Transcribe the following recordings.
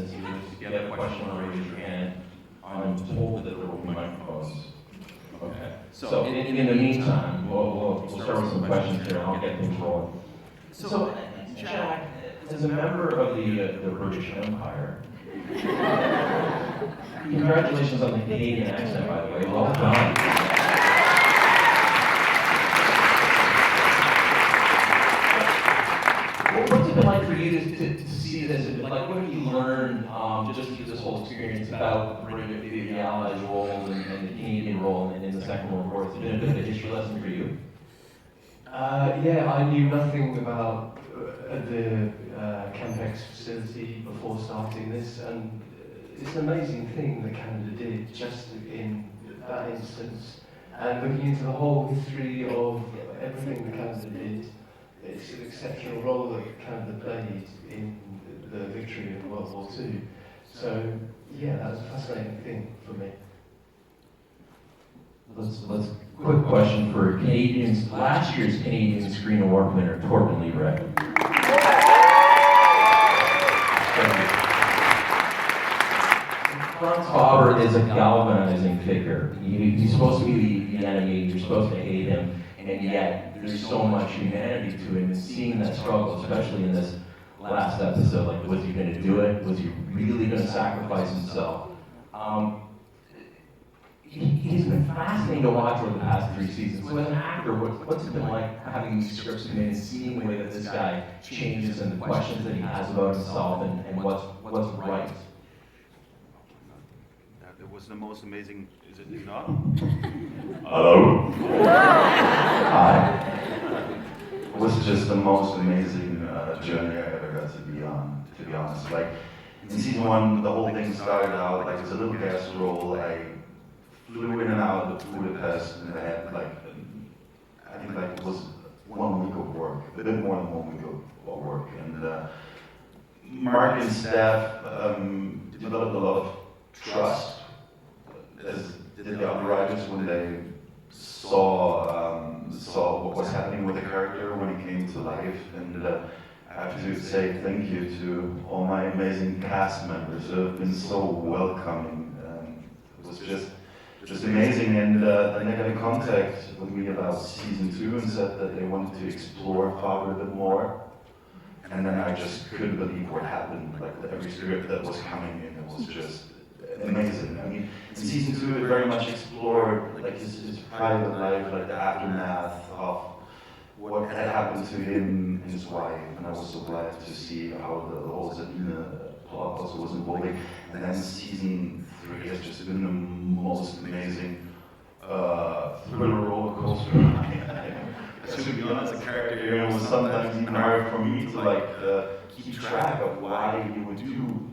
is if you have a question, raise your hand. I'm told that there will be microphones. Okay. So in the meantime, we'll start with some questions here, and I'll get things rolling. So, Jack, as a member of the British Empire, congratulations on the Canadian accent, by the way. Well done. What's it been like for you to see this? Like, what have you learned just through this whole experience about the Allies' role and the Canadian role in the Second World War? Has it been a bit of a history lesson for you? Yeah, I knew nothing about the Campex facility before starting this, and it's an amazing thing that Canada did just in that instance. And looking into the whole history of everything that Canada did, it's an exceptional role that Canada played in the victory in World War II. So, yeah, that was a fascinating thing for me. Let's quick question for Canadians. Last year's Canadian Screen Award winner, Torben Liebre. Franz Faber is a galvanizing figure. He's supposed to be the enemy, you're supposed to hate him, and yet there's so much humanity to him. And seeing that struggle, especially in this last episode, like, was he going to do it? Was he really going to sacrifice himself? He's been fascinating to watch over the past 3 seasons. So as an actor, what's it been like having these scripts come in and seeing the way that this guy changes and the questions that he has about himself and what's right? It was the most amazing, is it not? Hello. Hi. It was just the most amazing journey I ever got to be on, to be honest. Like, in season 1, the whole thing started out like it was a little gas roll. I flew in and out of Budapest, and I had I think it was 1 week of work, a bit more than 1 week of work. And Mark and staff developed a lot of trust, as did the underwriters when they saw what was happening with the character when he came to life. And I have to say thank you to all my amazing cast members who have been so welcoming. It was just amazing. And then they got in contact with me about season 2 and said that they wanted to explore Faber a bit more. And then I just couldn't believe what happened. Like, every script that was coming in, it was just amazing. I mean, in season 2, it very much explored like his private life, like the aftermath of what had happened to him and his wife. And I was so glad to see how the whole Sabine plot also was evolving. And then season 3 has just been the most amazing thriller roller coaster. To be honest, the character here, it was sometimes even hard for me to keep track of why he would do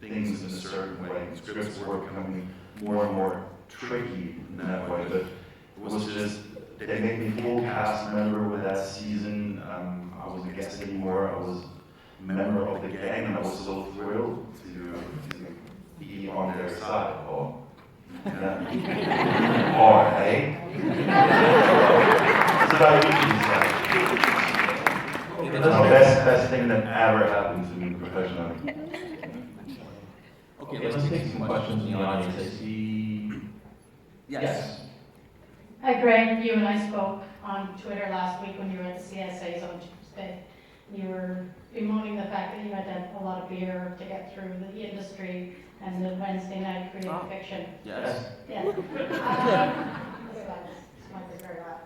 things in a certain way. The scripts were becoming more and more tricky in that way, but it was just, they made me full cast member with that season. I wasn't a guest anymore, I was a member of the gang, and I was so thrilled to be on their side. That's the best thing that ever happened to me professionally. Okay, let's take some questions from the audience. I see. Yes. Hi, Greg. You and I spoke on Twitter last week when you were at the CSAs on Tuesday. You were bemoaning the fact that you had to have a lot of beer to get through the industry and the Wednesday night creative fiction. Yes. Yeah. This might be very loud.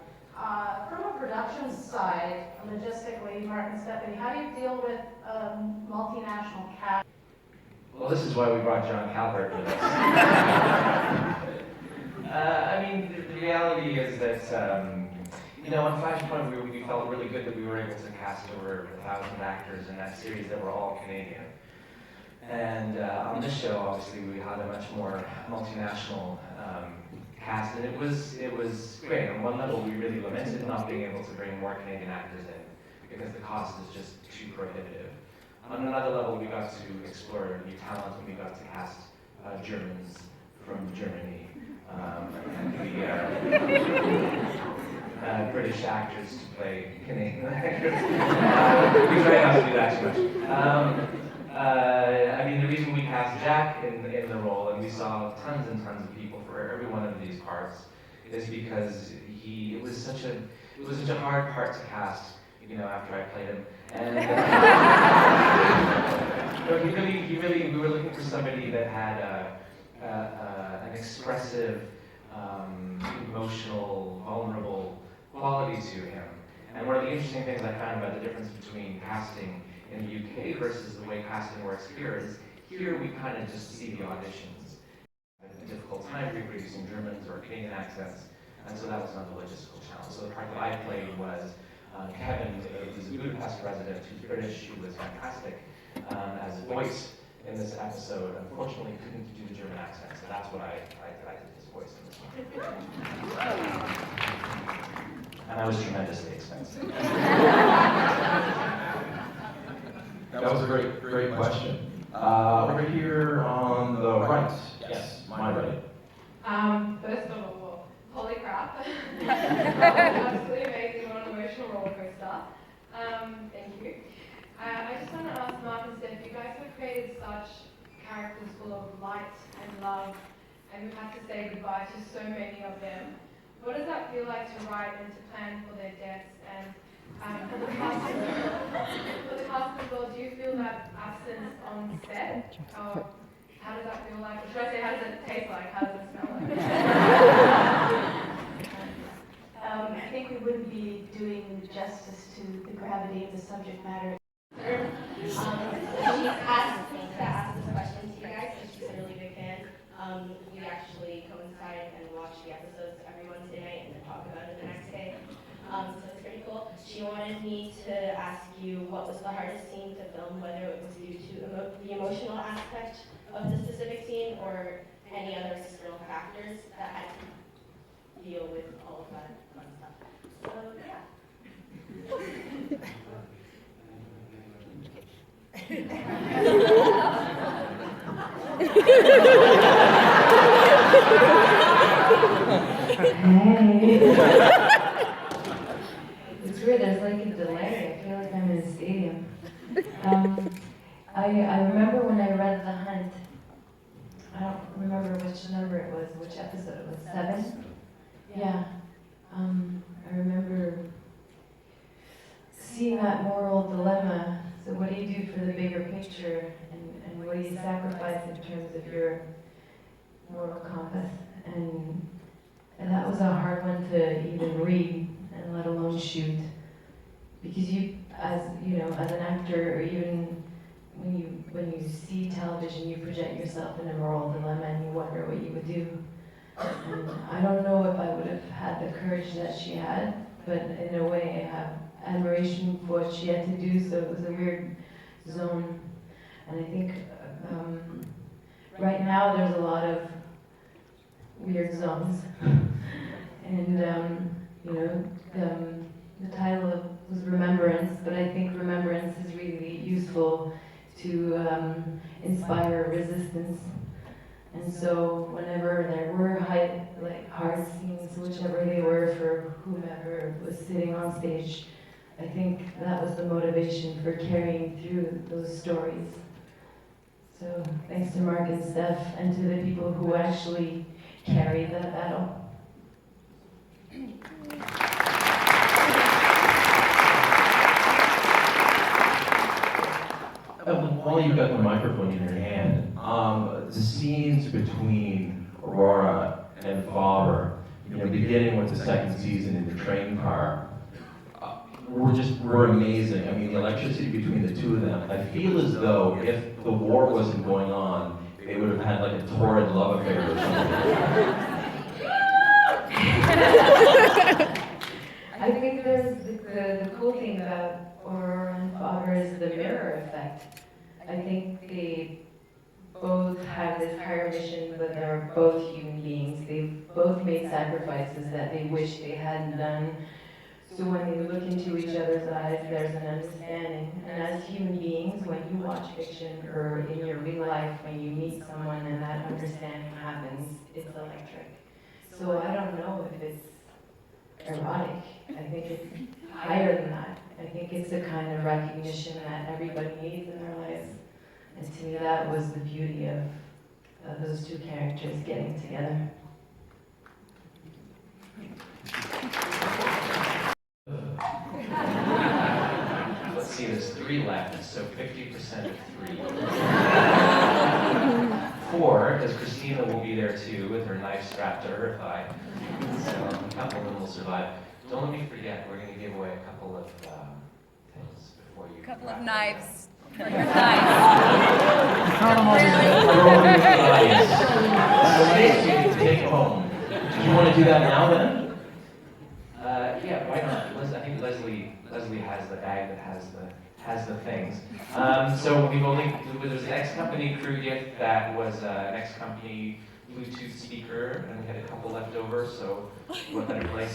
From a production side, logistically, Mark and Stephanie, how do you deal with multinational cast? Well, this is why we brought John Calvert with us. I mean, the reality is that, on Flashpoint, we felt really good that we were able to cast over 1,000 actors in that series that were all Canadian. And on this show, obviously, we had a much more multinational cast, and it was great. On one level, we really lamented not being able to bring more Canadian actors in because the cost is just too prohibitive. On another level, we got to explore new talent, and we got to cast Germans from Germany, and British actors to play Canadian actors. We try not to do that too much. I mean, the reason we in the role, and we saw tons and tons of people for every one of these parts, is because it was such a hard part to cast, you know, after I played him. And no, we were looking for somebody that had an expressive, emotional, vulnerable quality to him. And one of the interesting things I found about the difference between casting in the UK versus the way casting works here is, here we kind of just see the auditions. I had a difficult time reproducing Germans or Canadian accents, and so that was not the logistical challenge. So the part that I played was Kevin, who's a Budapest resident, who's British, who was fantastic as a voice in this episode. Unfortunately, couldn't do the German accent, so that's what I did his voice in this one. And I was tremendously expensive. That was a great question. Over here on the right. Yes, my right. First of all, holy crap. Absolutely amazing, what an emotional roller coaster. Thank you. I just want to ask Mark and Steph, you guys have created such characters full of light and love, and we've had to say goodbye to so many of them. What does that feel like to write and to plan for their deaths? And for the cast as well, do you feel that absence on set? How does that feel like? Or should I say, how does it taste like? How does it smell like? I think we wouldn't be doing justice to the gravity of the subject matter. She's asked me to ask this question to you guys, and she's a really big fan. We actually coincide and watch the episodes every Wednesday night and then talk about it the next day. So it's pretty cool. She wanted me to ask you what was the hardest scene to film, whether it was due to the emotional aspect of the specific scene or any other external factors that had to deal with all of that fun stuff. So yeah. It's weird, there's like a delay. I feel like I'm in a stadium. I remember when I read The Hunt, I don't remember which number it was, which episode it was, 7? Yeah. I remember seeing that moral dilemma. So what do you do for the bigger picture, and what do you sacrifice in terms of your moral compass? And that was a hard one to even read, and let alone shoot, because you, as you know, as an actor, or even when you see television, you project yourself in a moral dilemma, and you wonder what you would do. And I don't know if I would have had the courage that she had, but in a way, I have admiration for what she had to do. So it was a weird zone, and I think right now there's a lot of weird zones. And the title was Remembrance, but I think remembrance is really useful to inspire resistance. And so whenever there were hard scenes, whichever they were for whomever was sitting on stage, I think that was the motivation for carrying through those stories. So thanks to Mark and Steph, and to the people who actually carried that battle. While you've got the microphone in your hand, the scenes between Aurora and Faber, beginning with the second season in the train car, were amazing. I mean, the electricity between the two of them. I feel as though if the war wasn't going on, they would have had like a torrid love affair or something. I think there's the cool thing about Aurora and Faber is the mirror effect. I think they both have this higher mission, but they're both human beings. They've both made sacrifices that they wish they hadn't done. So when they look into each other's eyes, there's an understanding. And as human beings, when you watch fiction or in your real life, when you meet someone and that understanding happens, it's electric. So I don't know if it's erotic. I think it's higher than that. I think it's a kind of recognition that everybody needs in their lives. And to me, that was the beauty of of those two characters getting together? Let's see, there's 3 left, so 50% of 3. 4, because Christina will be there too with her knife strapped to her thigh. So a couple of them will survive. Don't let me forget, we're going to give away a couple of things before you. A couple wrap of up. knives for your thighs. So you can take home. Do you want to do that now then? Yeah, why not? I think Leslie has the bag that has the things. So there's an ex-company crew gift that was an ex-company Bluetooth speaker, and we had a couple left over, so what better place